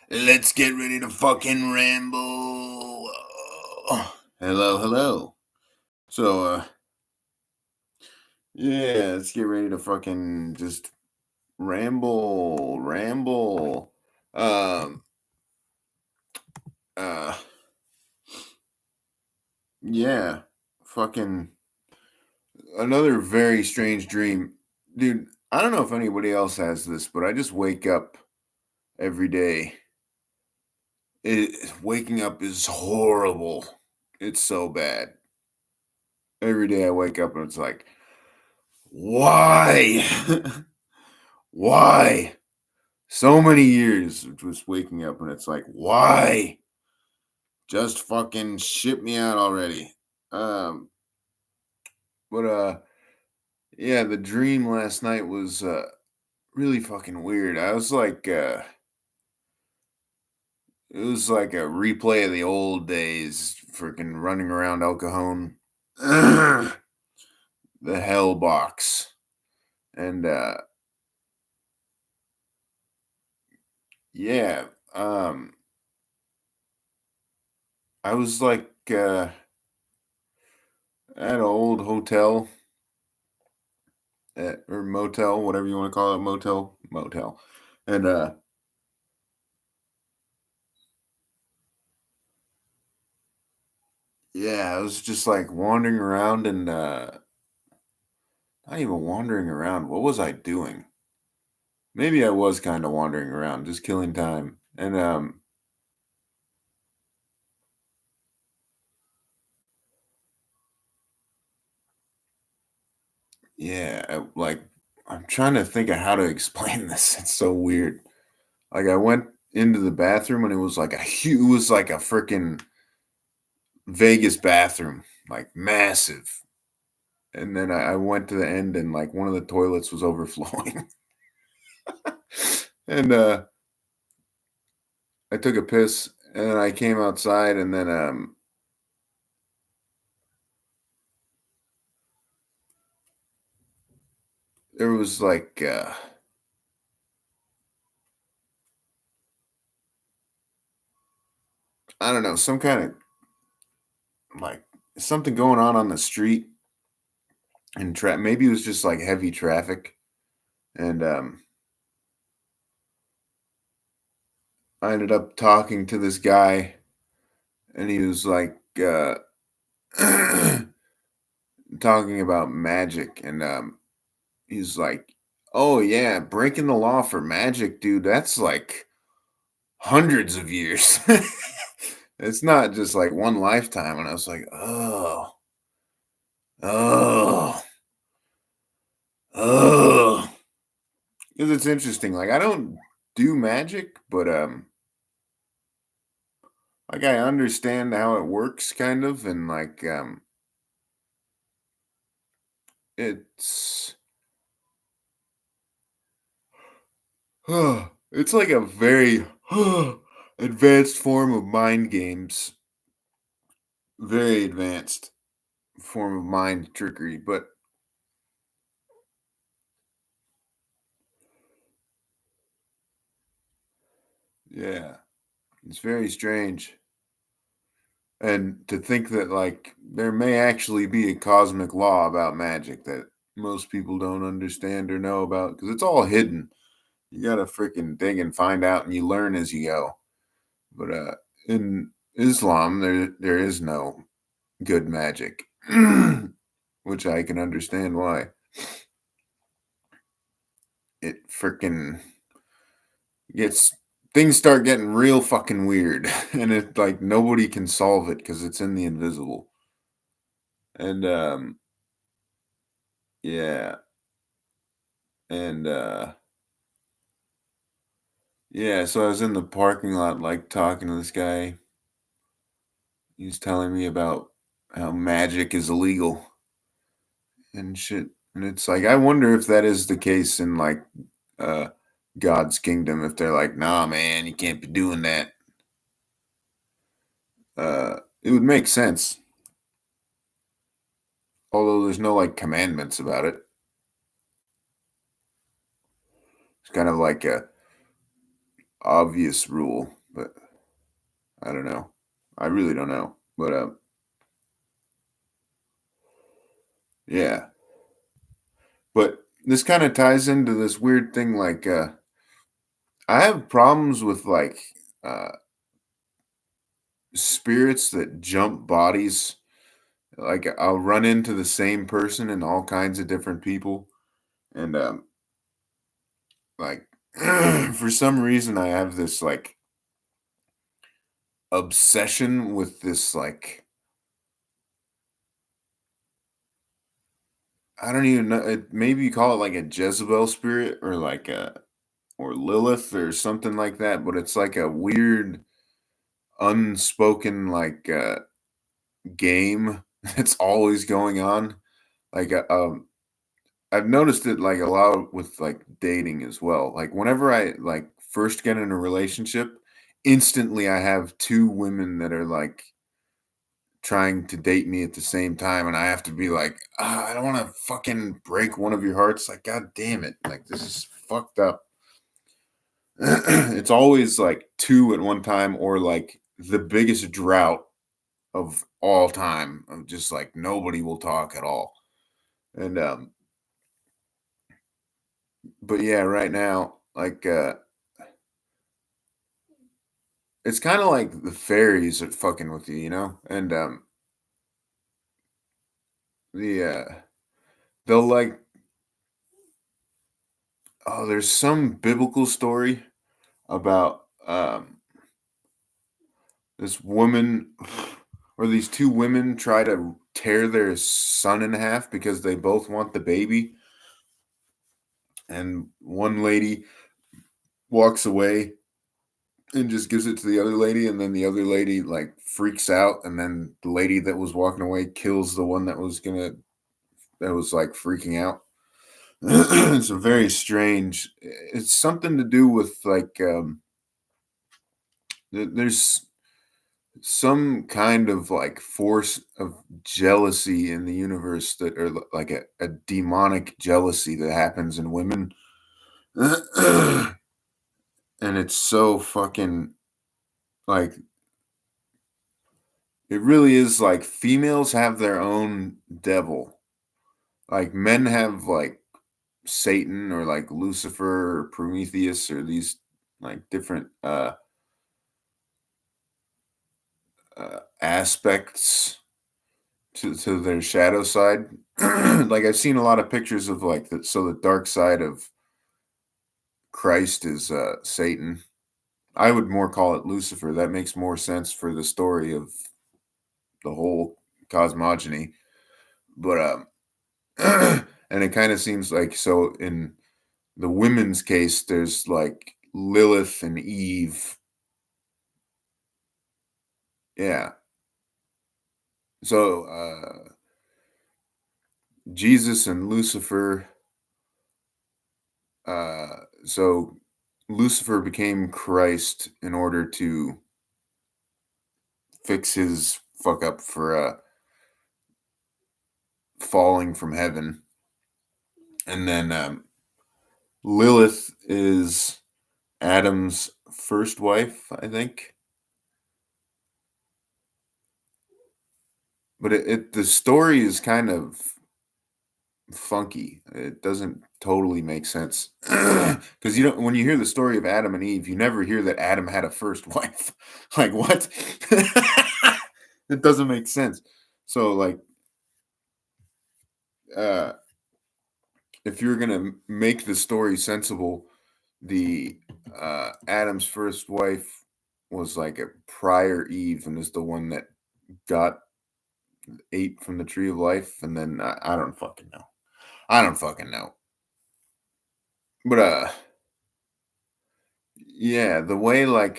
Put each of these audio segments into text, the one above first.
Let's get ready to fucking ramble. Hello, hello. So, yeah, let's get ready to fucking just ramble. Um, uh, yeah, fucking another very strange dream. Dude, I don't know if anybody else has this, but I just wake up every day. Waking up is horrible. It's so bad. Every day I wake up and it's like, why? Why? So many years of just waking up and it's like, why? Just fucking ship me out already. Um, but yeah, the dream last night was really fucking weird. I was like it was like a replay of the old days, freaking running around El Cajon. The hell box. And yeah, um I was like at an old hotel or motel, whatever you want to call it, motel. And yeah, I was just like wandering around and not even wandering around. What was I doing? Maybe I was kind of wandering around, just killing time. And yeah, like I'm trying to think of how to explain this. It's so weird. Like I went into the bathroom and it was like it was like a freaking Vegas bathroom, like massive. And then I went to the end and like one of the toilets was overflowing. And I took a piss and then I came outside and then there was like I don't know, some kind of like something going on the street and maybe it was just like heavy traffic and I ended up talking to this guy and he was like talking about magic and he's like, "Oh yeah, breaking the law for magic, dude. That's like hundreds of years. It's not just like one lifetime." And I was like, oh, oh. Because it's interesting. Like I don't do magic, but like I understand how it works kind of, and like it's it's like a very advanced form of mind games. Very advanced form of mind trickery, but yeah, it's very strange. And to think that like there may actually be a cosmic law about magic that most people don't understand or know about because it's all hidden. You gotta freaking dig and find out, and you learn as you go. But in Islam, there is no good magic, which I can understand why. It freaking gets things start getting real fucking weird, and it like nobody can solve it because it's in the invisible. And yeah, and yeah. So I was in the parking lot, like talking to this guy. He's telling me about how magic is illegal and shit. And it's like I wonder if that is the case in like uh God's kingdom. If they're like, nah, man, you can't be doing that. It would make sense, although there's no like commandments about it. It's kind of like obvious rule, but I don't know. I really don't know. But yeah. But this kind of ties into this weird thing like I have problems with like uh spirits that jump bodies. Like I'll run into the same person and all kinds of different people and like for some reason I have this like obsession with this like I don't even know maybe you call it like a Jezebel spirit or like a or Lilith or something like that, but it's like a weird unspoken like game that's always going on. Like I've noticed it like a lot with like dating as well. Like whenever I like first get in a relationship, instantly I have two women that are like trying to date me at the same time, and I have to be like, I don't want to fucking break one of your hearts. Like, god damn it, like this is fucked up. It's always like two at one time, or like the biggest drought of all time of just like nobody will talk at all. And but yeah, right now, like it's kind of like the fairies are fucking with you, you know? And the they'll like oh, there's some biblical story about this woman or these two women try to tear their son in half because they both want the baby, and one lady walks away and just gives it to the other lady, and then the other lady like freaks out, and then the lady that was walking away kills the one that was like freaking out. It's a very strange, it's something to do with like there's some kind of like force of jealousy in the universe that are like a demonic jealousy that happens in women. And it's so fucking like it really is like females have their own devil. Like men have like Satan or like Lucifer or Prometheus or these like different aspects to their shadow side. Like I've seen a lot of pictures of like the so the dark side of Christ is Satan. I would more call it Lucifer. That makes more sense for the story of the whole cosmogony. But and it kind of seems like so in the women's case, there's like Lilith and Eve. Yeah. So Jesus and Lucifer. So Lucifer became Christ in order to fix his fuck up for falling from heaven, and then Lilith is Adam's first wife, I think. But the story is kind of funky. It doesn't totally make sense because you don't when you hear the story of Adam and Eve, you never hear that Adam had a first wife. Like what? It doesn't make sense. So like uh if you're gonna make the story sensible, the Adam's first wife was like a prior Eve and is the one that got ate from the tree of life, and then I don't fucking know. I don't fucking know. But yeah, the way like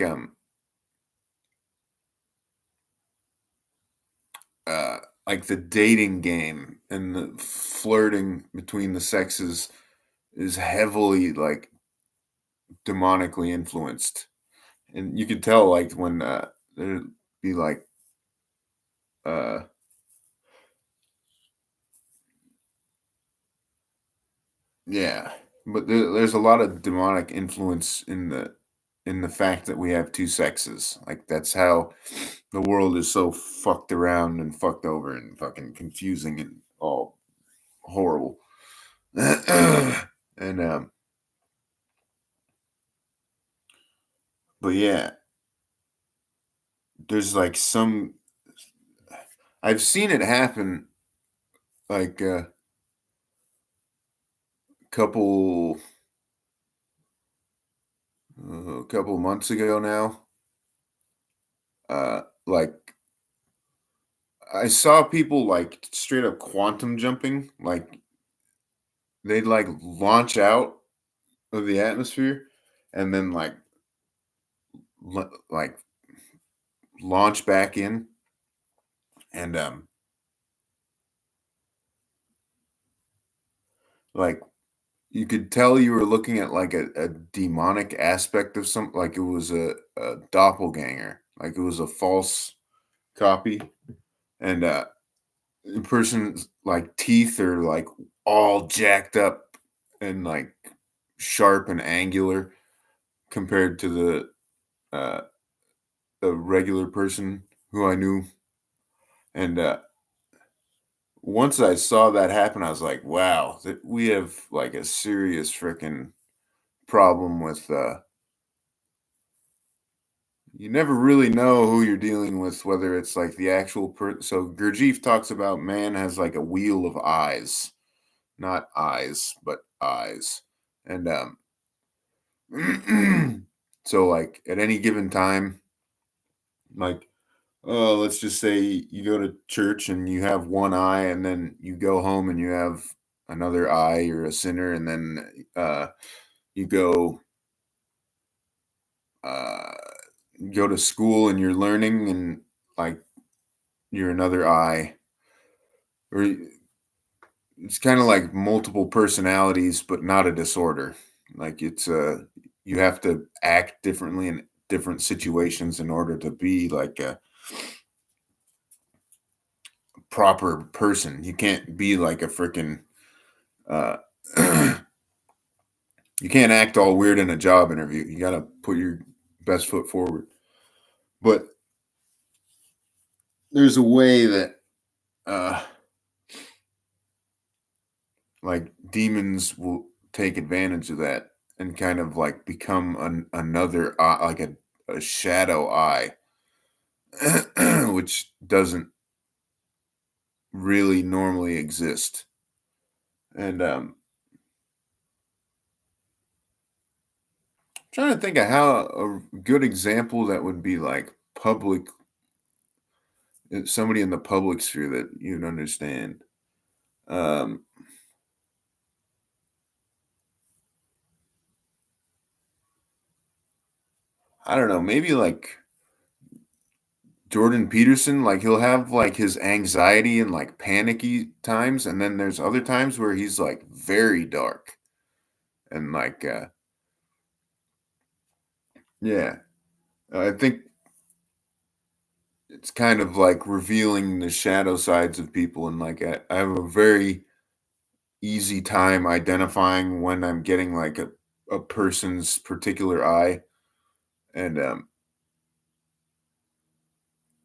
the dating game and the flirting between the sexes is heavily like demonically influenced. And you could tell like when there'd be like uh yeah, but there's a lot of demonic influence in the in the fact that we have two sexes. Like that's how the world is so fucked around and fucked over and fucking confusing and all horrible. And but yeah, there's like some I've seen it happen like couple a couple months ago now. Like I saw people like straight up quantum jumping, like they'd like launch out of the atmosphere and then like launch back in and like you could tell you were looking at like a demonic aspect of some like it was a doppelganger, like it was a false copy and the person's like teeth are like all jacked up and like sharp and angular compared to uh the regular person who I knew. And once I saw that happen, I was like, wow, we have like a serious freaking problem with you never really know who you're dealing with, whether it's like the actual so Gurdjieff talks about man has like a wheel of eyes, not eyes, but eyes. And so like at any given time, like let's just say you go to church and you have one eye, and then you go home and you have another eye. You're a sinner, and then you uh, go to school and you're learning, and like you're another eye. Or it's kind of like multiple personalities, but not a disorder. Like it's you have to act differently in different situations in order to be like a proper person. You can't be like a freaking uh you can't act all weird in a job interview. You got to put your best foot forward. But there's a way that uh like demons will take advantage of that and kind of like become another like a shadow eye which doesn't really normally exist. And trying to think of how a good example that would be like public somebody in the public sphere that you'd understand. um I don't know, maybe like Jordan Peterson, like he'll have like his anxiety and like panicky times, and then there's other times where he's like very dark and like yeah, I think it's kind of like revealing the shadow sides of people, and like I have a very easy time identifying when I'm getting like a person's particular eye, and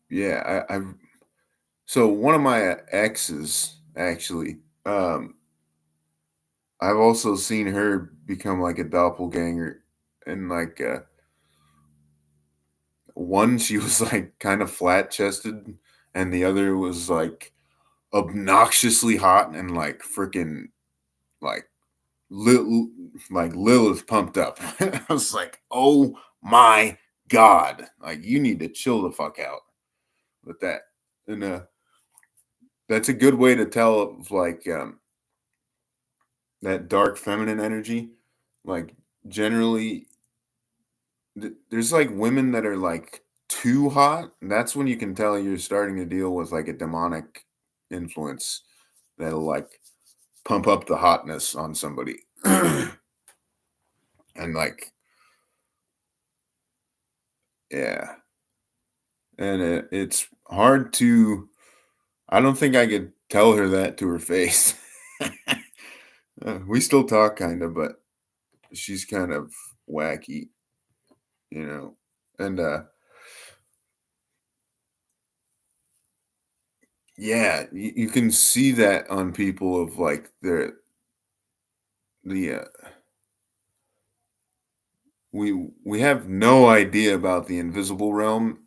yeah, I've so one of my exes actually. I've also seen her become like a doppelganger, and like one she was like kind of flat chested, and the other was like obnoxiously hot and like freaking like Lil like Lilith pumped up. I was like, oh my god, like you need to chill the fuck out with that. And that's a good way to tell of like that dark feminine energy. Like generally there's like women that are like too hot. And that's when you can tell you're starting to deal with like a demonic influence that'll like pump up the hotness on somebody. And like, yeah. And it's hard to, I don't think I could tell her that to her face. We still talk kind of, but she's kind of wacky. you know, and yeah, you can see that on people of like the we have no idea about the invisible realm,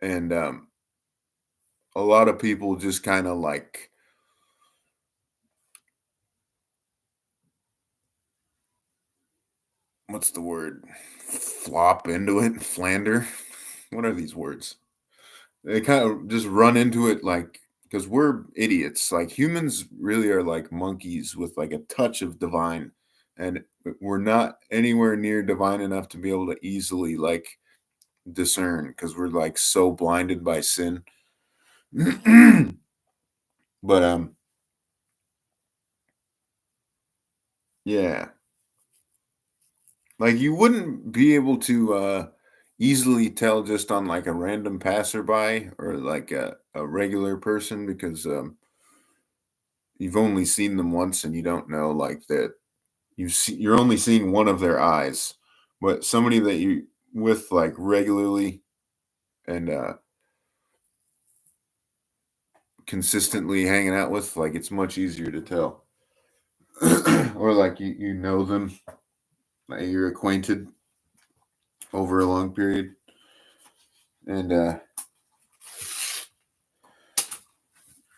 and a lot of people just kind of like what's the word? Flop into it, flander. What are these words? They kind of just run into it like because we're idiots. Like humans really are like monkeys with like a touch of divine, and we're not anywhere near divine enough to be able to easily like discern because we're like so blinded by sin. But yeah, like you wouldn't be able to easily tell just on like a random passerby or like a regular person because you've only seen them once and you don't know like that you're only seeing one of their eyes. But somebody that you with like regularly and consistently hanging out with, like it's much easier to tell. Or like you know them, like you're acquainted over a long period. And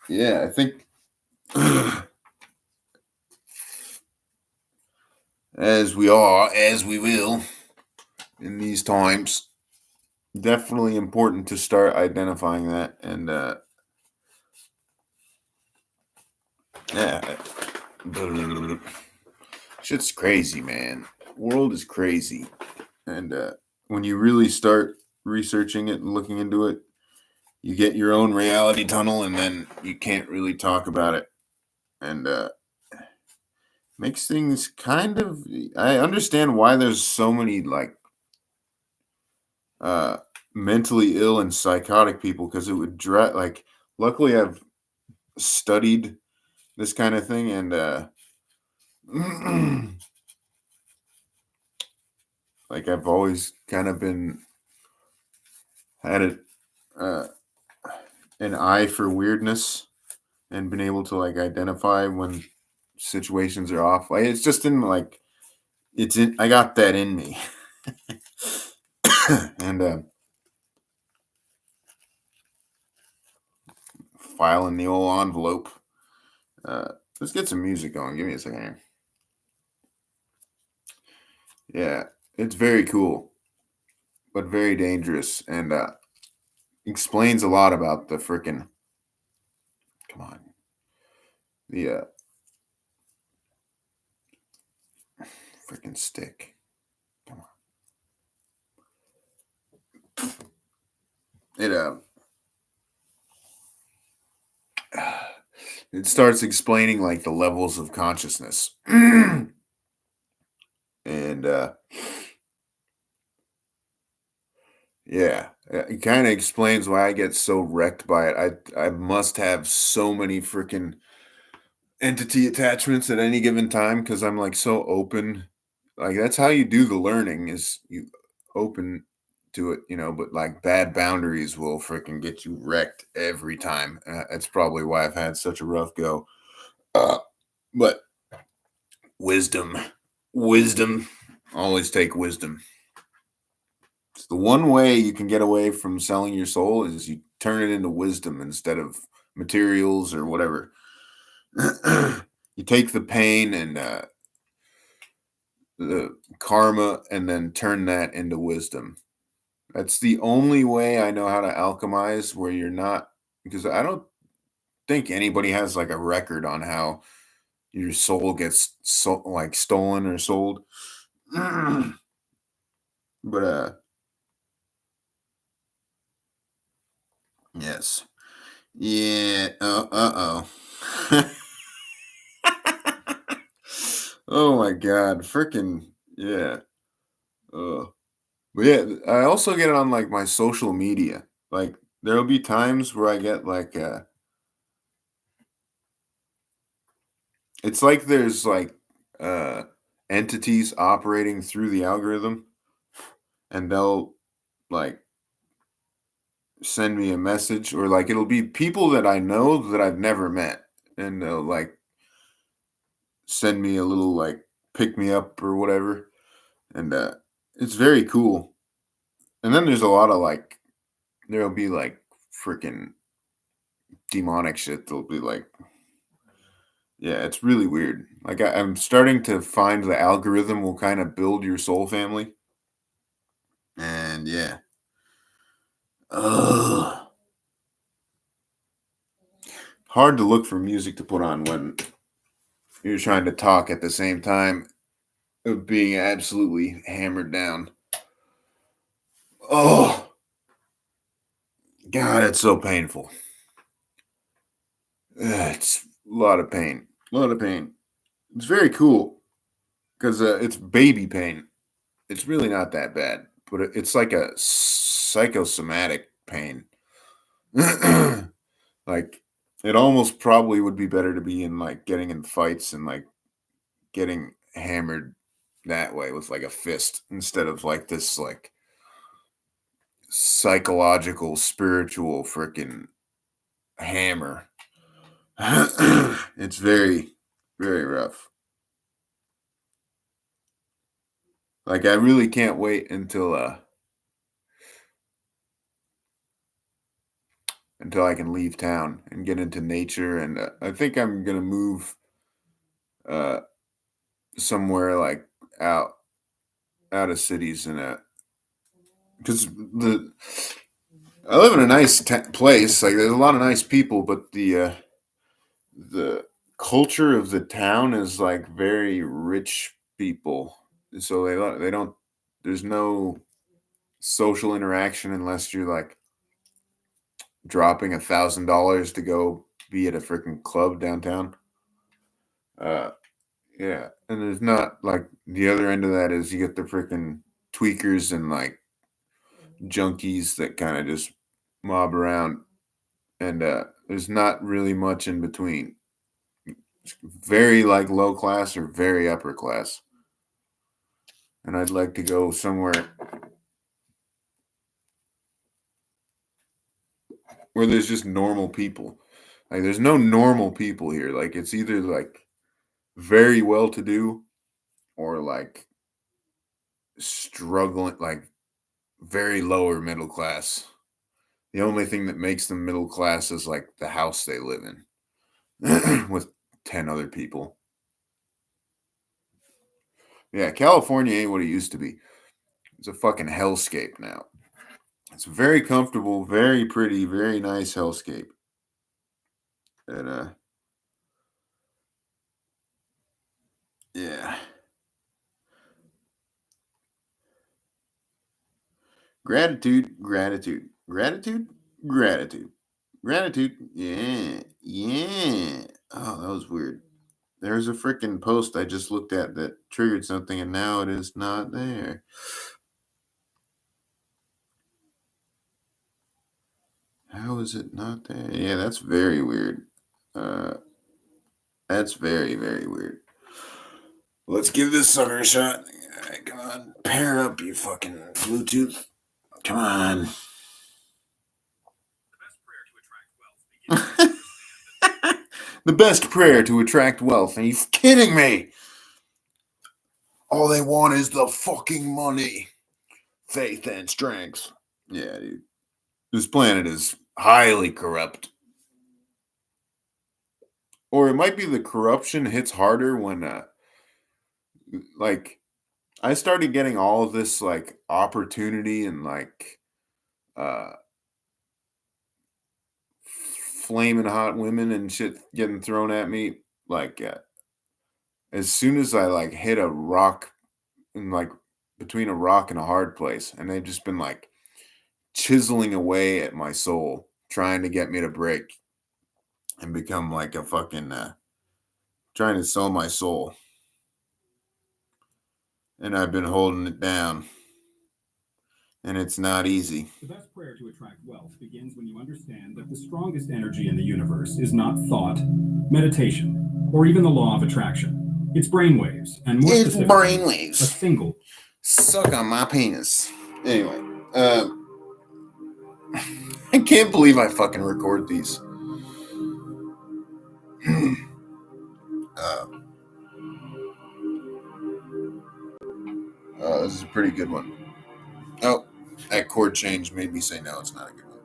yeah, I think as we are, as we will in these times, definitely important to start identifying that. And yeah, shit's crazy, man. World is crazy. And when you really start researching it and looking into it, you get your own reality tunnel, and then you can't really talk about it. And makes things kind of. I understand why there's so many like uh, mentally ill and psychotic people because it would drive. Like, luckily, I've studied this kind of thing, and like I've always kind of been had it uh, an eye for weirdness and been able to like identify when situations are off. Like it's just in like it's in. I got that in me, and file in the old envelope. Uh, let's get some music going. Give me a second here. Yeah, it's very cool, but very dangerous, and explains a lot about the freaking. Come on, the freaking stick. Come on, it it starts explaining like the levels of consciousness, and yeah, it kind of explains why I get so wrecked by it. I must have so many freaking entity attachments at any given time because I'm like so open. Like that's how you do the learning is you open to it, but like bad boundaries will freaking get you wrecked every time. That's probably why I've had such a rough go. Uh, but wisdom, wisdom, always take wisdom. It's the one way you can get away from selling your soul is you turn it into wisdom instead of materials or whatever. You take the pain and the karma and then turn that into wisdom. That's the only way I know how to alchemize where you're not because I don't think anybody has like a record on how your soul gets like stolen or sold. But yes. Yeah. Uh-oh. Oh my god. Freaking yeah. But yeah, I also get it on like my social media. Like there'll be times where I get like it's like there's like uh entities operating through the algorithm and they'll like send me a message, or like it'll be people that I know that I've never met, and they'll like send me a little like pick me up or whatever, and it's very cool. And then there's a lot of like there'll be like freaking demonic shit. They'll be like, yeah, it's really weird. Like I'm starting to find the algorithm will kind of build your soul family, and yeah, ugh. Hard to look for music to put on when you're trying to talk at the same time of being absolutely hammered down. Oh God, it's so painful. It's a lot of pain. A lot of pain. It's very cool because it's baby pain. It's really not that bad, but it's like a psychosomatic pain. Like it almost probably would be better to be in like getting in fights and like getting hammered that way with like a fist instead of like this like psychological spiritual freaking hammer. It's very very rough. Like I really can't wait until I can leave town and get into nature, and I think I'm going to move uh somewhere like out out of cities, and because the I live in a nice place. Like there's a lot of nice people, but the culture of the town is like very rich people, so they don't. There's no social interaction unless you're like dropping $1,000 to go be at a freaking club downtown. Uh, yeah, and there's not like the other end of that is you get the freaking tweakers and like junkies that kind of just mob around, and there's not really much in between. It's very like low class or very upper class, and I'd like to go somewhere where there's just normal people. Like there's no normal people here. Like it's either like very well to do or like struggling, like very lower middle class. The only thing that makes them middle class is like the house they live in with 10 other people. Yeah, California ain't what it used to be. It's a fucking hellscape now. It's very comfortable, very pretty, very nice hellscape. And yeah. Gratitude, gratitude, gratitude, gratitude, gratitude. Yeah, yeah. Oh, that was weird. There's a freaking post I just looked at that triggered something, and now it is not there. How is it not there? Yeah, that's very weird. Uh, that's very, very weird. Let's give this sucker a shot. All right, come on. Pair up, you fucking Bluetooth. Come on. The best prayer to attract wealth. Are you kidding me? All they want is the fucking money, faith, and strength. Yeah, dude. This planet is highly corrupt. Or it might be the corruption hits harder when, like, I started getting all of this, like, opportunity and, like, uh, flaming hot women and shit getting thrown at me. Like, as soon as I, like, hit a rock, and like, between a rock and a hard place, and they've just been, like, chiseling away at my soul, trying to get me to break and become like a fucking trying to sell my soul. And I've been holding it down. And it's not easy. The best prayer to attract wealth begins when you understand that the strongest energy in the universe is not thought, meditation, or even the law of attraction. It's brainwaves, and more It's specifically, brainwaves. a single Suck on my penis. Anyway, I can't believe I fucking record these. This is a pretty good one. Oh, that chord change made me say no, it's not a good one.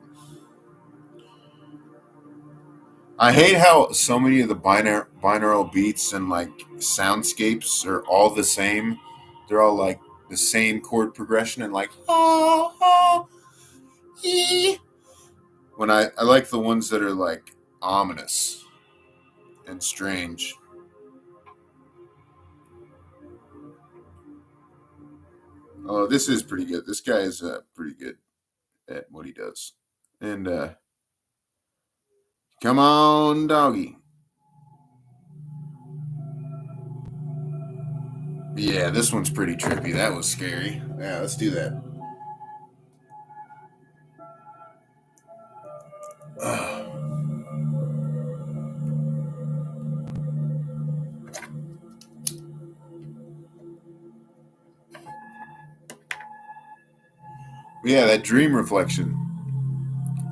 I hate how so many of the binaural beats and like soundscapes are all the same. They're all like the same chord progression and like when I like the ones that are like ominous and strange. Oh, this is pretty good. This guy is pretty good at what he does. And come on, doggy. Yeah, this one's pretty trippy. That was scary. Yeah, let's do that. Yeah, that dream reflection.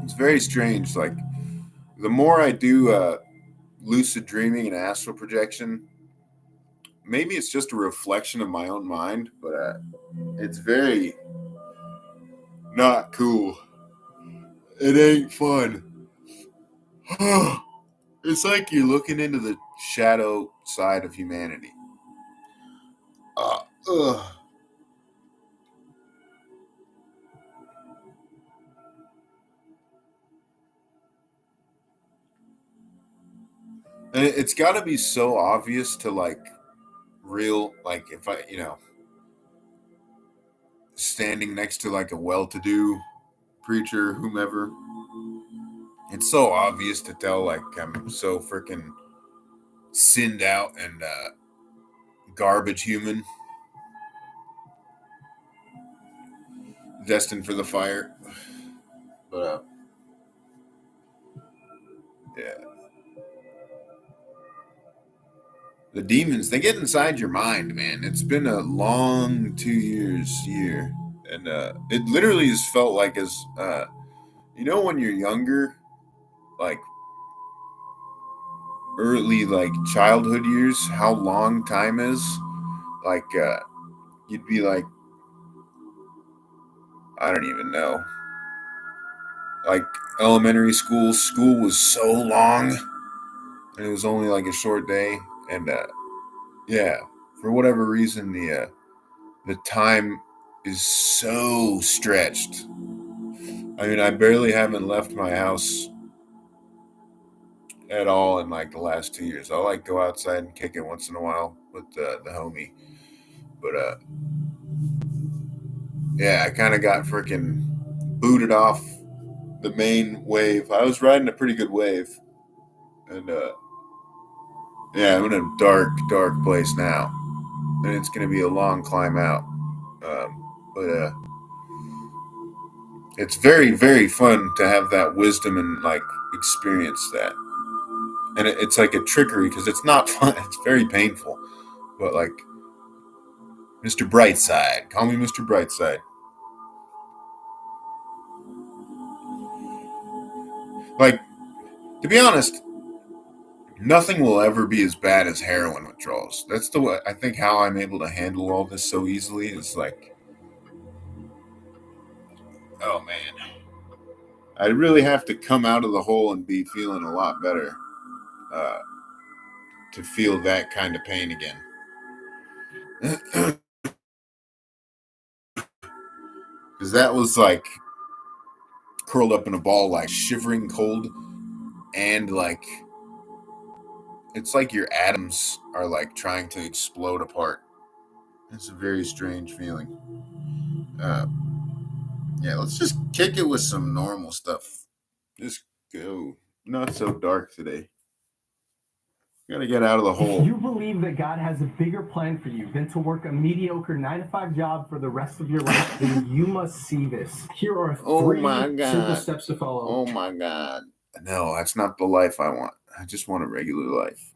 It's very strange. Like, the more I do lucid dreaming and astral projection, maybe it's just a reflection of my own mind, but it's very not cool. It ain't fun. It's like you're looking into the shadow side of humanity. Ugh. And it's got to be so obvious to like real, like if I, standing next to like a well-to-do preacher, whomever. It's so obvious to tell like I'm so freaking sinned out and garbage human, destined for the fire. But yeah, the demons, they get inside your mind, man. It's been a long 2 year, and it literally has felt like as when you're younger, like early like childhood years, how long time is. Like you'd be like, I don't even know. Like elementary school was so long, and it was only like a short day, and yeah, for whatever reason, the time is so stretched. I mean, I barely haven't left my house at all in like the last 2 years. I'll like go outside and kick it once in a while with the homie, but yeah, I kind of got freaking booted off the main wave. I was riding a pretty good wave, and yeah, I'm in a dark place now, and it's gonna be a long climb out. But it's very fun to have that wisdom and like experience that, and it's like a trickery because it's not fun. It's very painful, but like Mr. Brightside, call me Mr. Brightside. Like, to be honest, nothing will ever be as bad as heroin withdrawals. That's the way I think how I'm able to handle all this so easily is like, oh man, I really have to come out of the hole and be feeling a lot better uh, to feel that kind of pain again. Because that was like curled up in a ball, like shivering cold, and like it's like your atoms are like trying to explode apart. It's a very strange feeling. Uh, yeah, let's just kick it with some normal stuff. Just go. Not so dark today. Gotta get out of the hole. If you believe that God has a bigger plan for you than to work a mediocre 9 to 5 job for the rest of your life, then you must see this. Here are three simple steps to follow. Oh my God. No, that's not the life I want. I just want a regular life.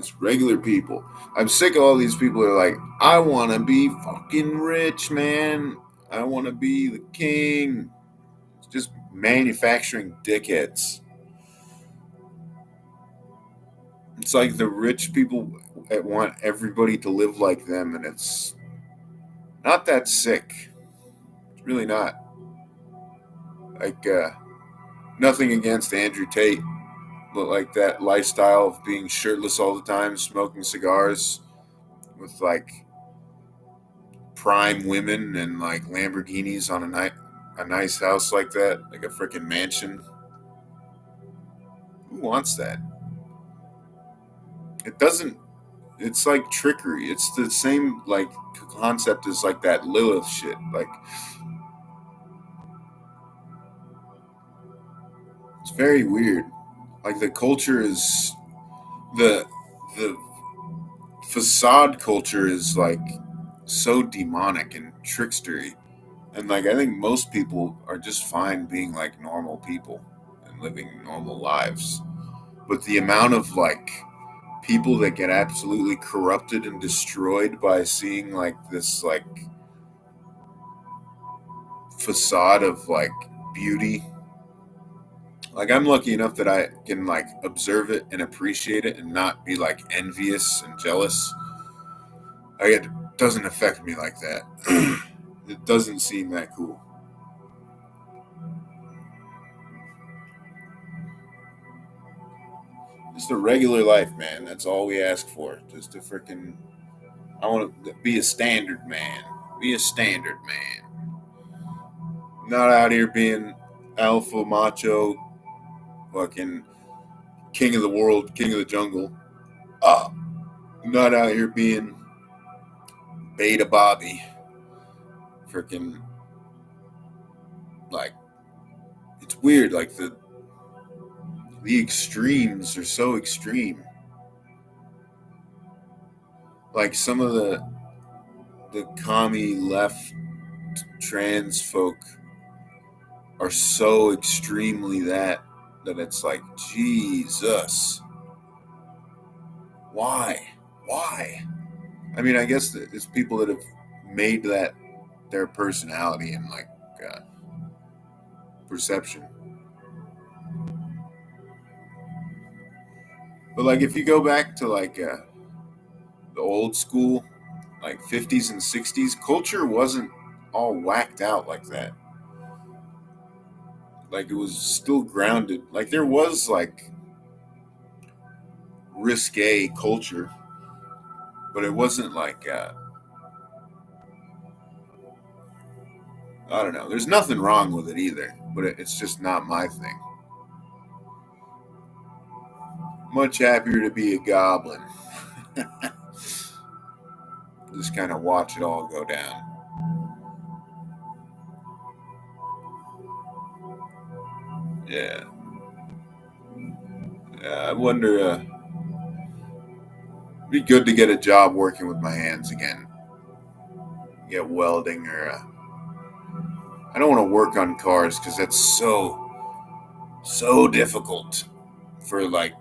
Just regular people. I'm sick of all these people that are like, I want to be fucking rich, man. I want to be the king. It's just manufacturing dickheads. It's like the rich people that want everybody to live like them, and it's not that sick. It's really not. Like, nothing against Andrew Tate, but like that lifestyle of being shirtless all the time, smoking cigars with like prime women and like Lamborghinis on a nice house like that, like a freaking mansion. Who wants that? It doesn't. It's like trickery. It's the same like concept as like that Lilith shit. Like it's very weird. Like the culture is the the facade culture is like so demonic and trickstery. And like I think most people are just fine being like normal people and living normal lives. But the amount of like people that get absolutely corrupted and destroyed by seeing like this like facade of like beauty. Like I'm lucky enough that I can like observe it and appreciate it and not be like envious and jealous. Like it doesn't affect me like that. It doesn't seem that cool. Just a regular life, man. That's all we ask for. Just a freaking. I want to be a standard man. Be a standard man. Not out here being alpha macho, fucking king of the world, king of the jungle. Uh, not out here being beta Bobby. Freaking like it's weird. Like the extremes are so extreme. Like some of the commie left trans folk are so extremely that it's like Jesus. Why? I mean, I guess it's people that have made that their personality and like uh, perception. But like if you go back to like the old school, like 50s and 60s, culture wasn't all whacked out like that. Like it was still grounded. Like there was like risque culture, but it wasn't like I don't know. There's nothing wrong with it either, but it's just not my thing. Much happier to be a goblin. Just kind of watch it all go down. Yeah. I wonder. It'd be good to get a job working with my hands again. Get welding or. I don't want to work on cars because that's so difficult. For like,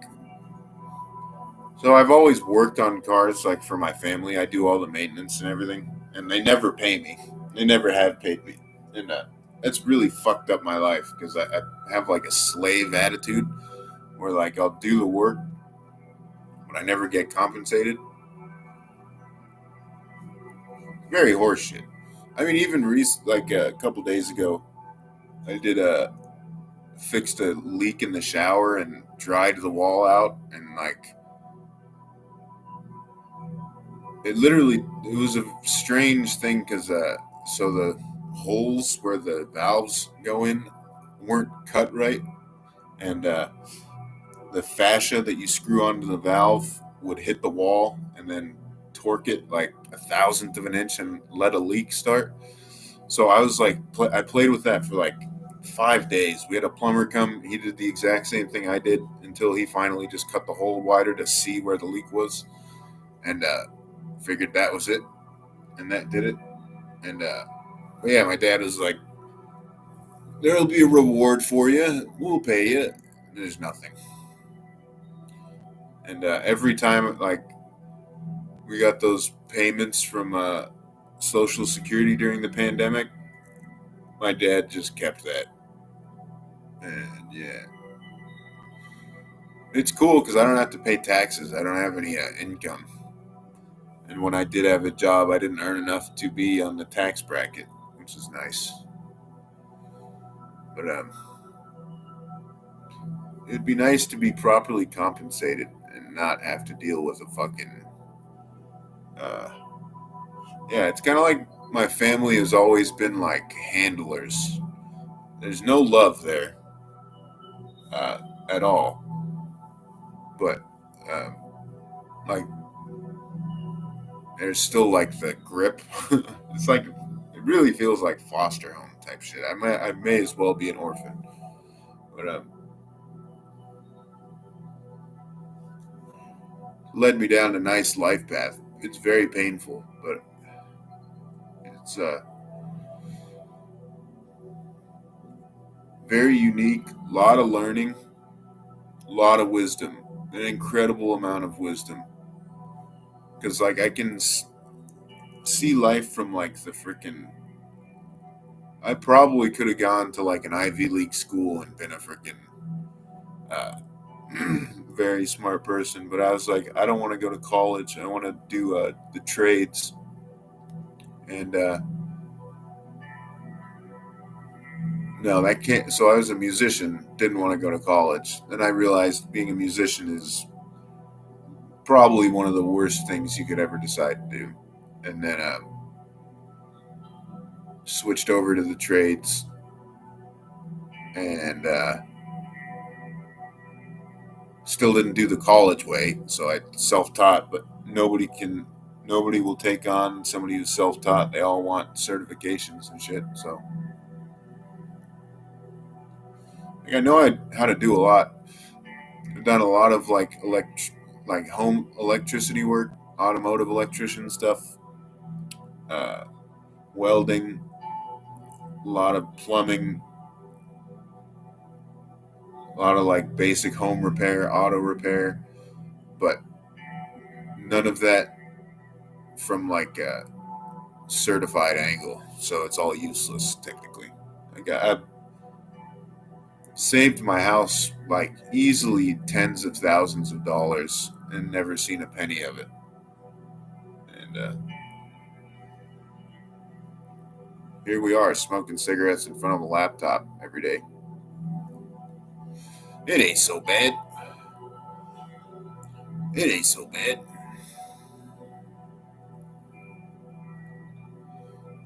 so I've always worked on cars like for my family. I do all the maintenance and everything, and they never pay me. They never have paid me, and that's really fucked up my life because I have like a slave attitude where like I'll do the work, but I never get compensated. Very horseshit. I mean, even like a couple days ago, I did a fixed a leak in the shower and dried the wall out, and like it was a strange thing because so the holes where the valves go in weren't cut right, and the fascia that you screw onto the valve would hit the wall and then torque it like a thousandth of an inch and let a leak start. So I was like, I played with that for like 5 days. We had a plumber come. He did the exact same thing I did until he finally just cut the hole wider to see where the leak was, and figured that was it, and that did it. And but yeah, my dad was like, "There'll be a reward for you. We'll pay you." There's nothing. And every time, like, we got those payments from Social Security during the pandemic, my dad just kept that. And yeah, it's cool because I don't have to pay taxes. I don't have any income. And when I did have a job, I didn't earn enough to be on the tax bracket, which is nice. But it'd be nice to be properly compensated and not have to deal with a fucking. Uh, yeah, it's kind of like my family has always been like handlers. There's no love there uh, at all. But um, like, there's still like the grip. It's like it really feels like foster home type shit. I may as well be an orphan. But led me down a nice life path. It's very painful, but it's very unique. A lot of learning, a lot of wisdom, an incredible amount of wisdom. Because like I can see life from like the freaking. I probably could have gone to like an Ivy League school and been a freaking uh, very smart person, but I was like, I don't want to go to college. I want to do the trades, and no, that can't. So I was a musician, didn't want to go to college. Then I realized being a musician is probably one of the worst things you could ever decide to do, and then switched over to the trades, and still didn't do the college way. So I self-taught, but nobody will take on somebody who's self-taught. They all want certifications and shit. So like, I know how to do a lot. I've done a lot of like home electricity work, automotive electrician stuff, uh, welding, a lot of plumbing, a lot of like basic home repair, auto repair, but none of that from like a certified angle. So it's all useless technically. Like I've saved my house like easily tens of thousands of dollars and never seen a penny of it. And here we are smoking cigarettes in front of a laptop every day. It ain't so bad. It ain't so bad.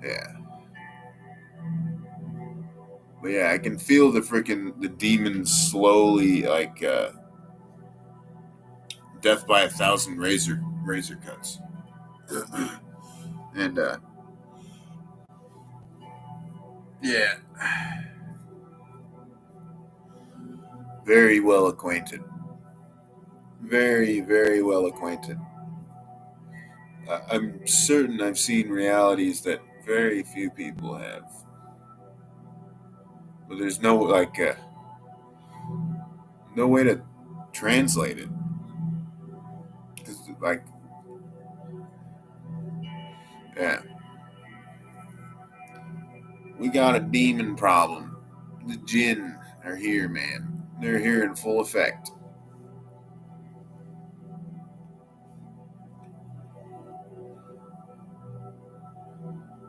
Yeah. But yeah, I can feel the demons slowly like death by a thousand razor cuts. And yeah, very well acquainted. Very, very well acquainted. I'm certain I've seen realities that very few people have. But there's no way to translate it. 'Cause, like, yeah, we got a demon problem. The jinn are here, man. They're here in full effect.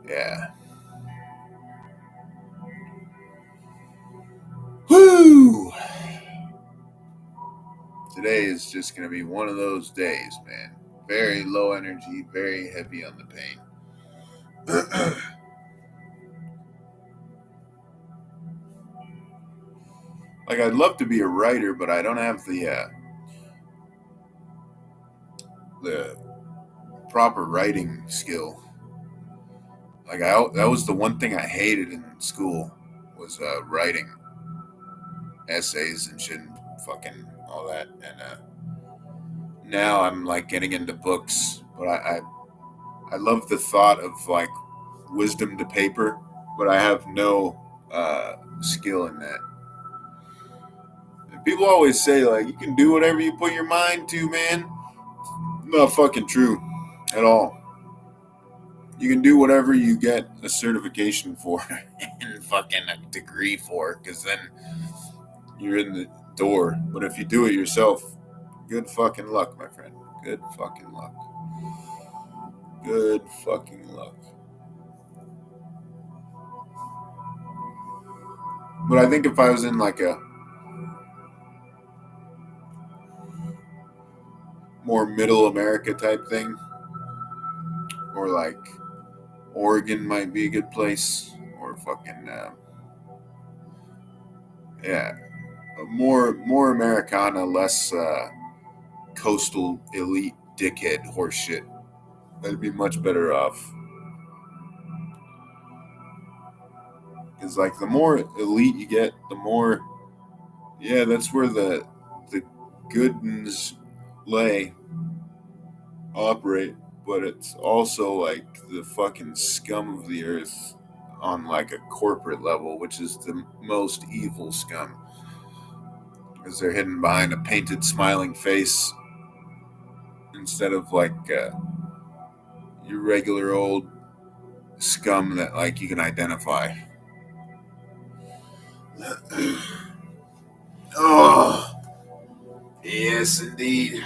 Yeah. Woo! Today is just going to be one of those days, man. Very low energy, very heavy on the pain. Like, I'd love to be a writer, but I don't have the proper writing skill. Like, that was the one thing I hated in school was writing essays and shit, and fucking all that. And now I'm like getting into books, but I love the thought of like wisdom to paper, but I have no skill in that. People always say, like, you can do whatever you put your mind to, man. Not fucking true at all. You can do whatever you get a certification for and fucking a degree for, because then you're in the door. But if you do it yourself, good fucking luck, my friend. Good fucking luck. Good fucking luck. But I think if I was in like a more middle America type thing, or like Oregon might be a good place, or fucking yeah, more Americana, less coastal elite dickhead horseshit. I'd be much better off. Because like the more elite you get, the more that's where the good ones lay operate, but it's also like the fucking scum of the earth on like a corporate level, which is the most evil scum. Because they're hidden behind a painted smiling face instead of like your regular old scum that like you can identify. Oh, yes, indeed.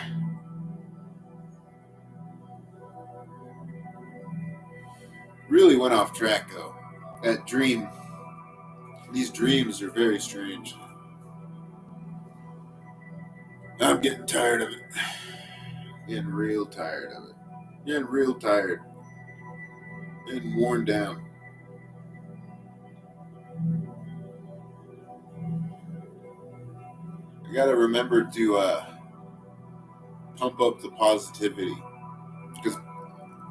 Really went off track though. That dream. These dreams are very strange. I'm getting tired of it. Getting real tired of it. Getting real tired. Getting worn down. I gotta remember to pump up the positivity. Because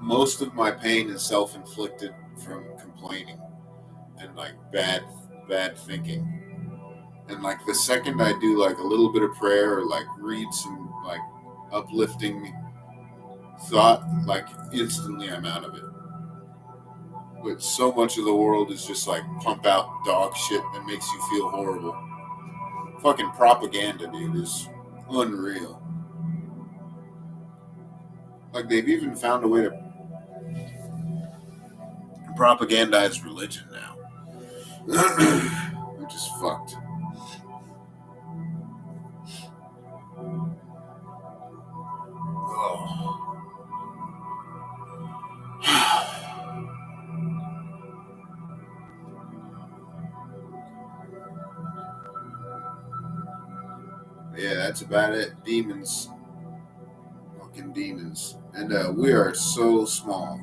most of my pain is self-inflicted from complaining and like bad thinking. And like the second I do like a little bit of prayer or like read some like uplifting thought, like instantly I'm out of it. But so much of the world is just like pump out dog shit that makes you feel horrible. Fucking propaganda, dude, is unreal. Like they've even found a way to propagandize religion now, which is fucked. Oh. Yeah, that's about it. Demons. Fucking demons. And we are so small.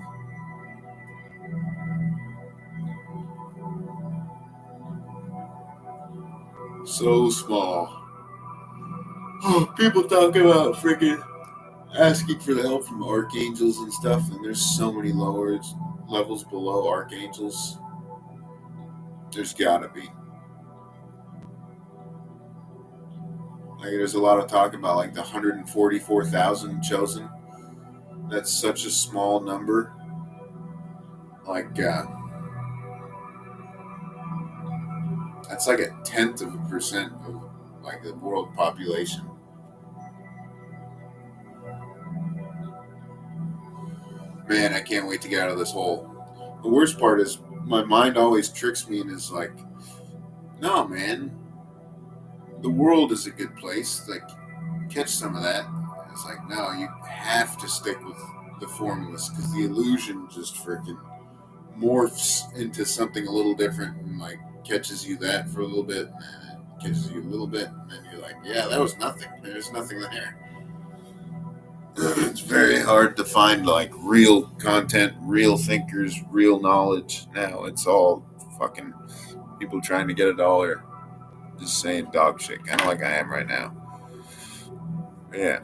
So small. Oh, people talk about freaking asking for the help from archangels and stuff, and there's so many levels below archangels. There's gotta be. Like, there's a lot of talk about like the 144,000 chosen. That's such a small number. Like, that's like a tenth of a percent of like the world population. Man, I can't wait to get out of this hole. The worst part is my mind always tricks me and is like, no, man, the world is a good place. Like, catch some of that. It's like, no, you have to stick with the formulas because the illusion just freaking morphs into something a little different and like catches you that for a little bit, and then it catches you a little bit, and then you're like, yeah, that was nothing. There's nothing there. It's very hard to find like real content, real thinkers, real knowledge. Now it's all fucking people trying to get a dollar, just saying dog shit, kind of like I am right now. Yeah,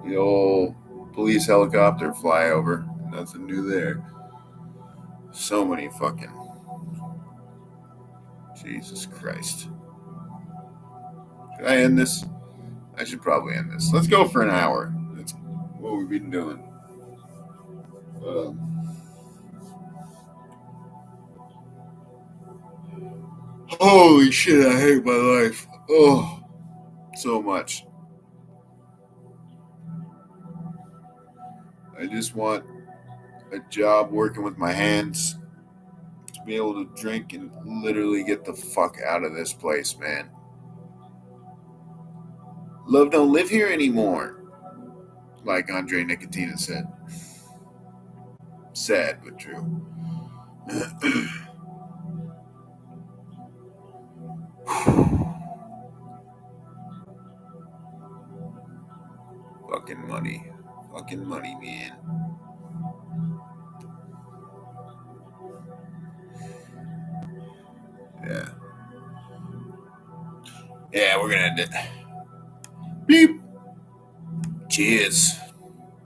the old police helicopter flyover. Nothing new there. So many fucking Jesus Christ. Should I end this? I should probably end this. Let's go for an hour. That's what we've been doing. Um, Holy shit, I hate my life. Oh, so much. I just want a job working with my hands to be able to drink and literally get the fuck out of this place, man. Love don't live here anymore, like Andre Nicotina said. Sad but true. Fucking money. Fucking money, man. Yeah. Yeah, we're gonna end it. Beep. Cheers.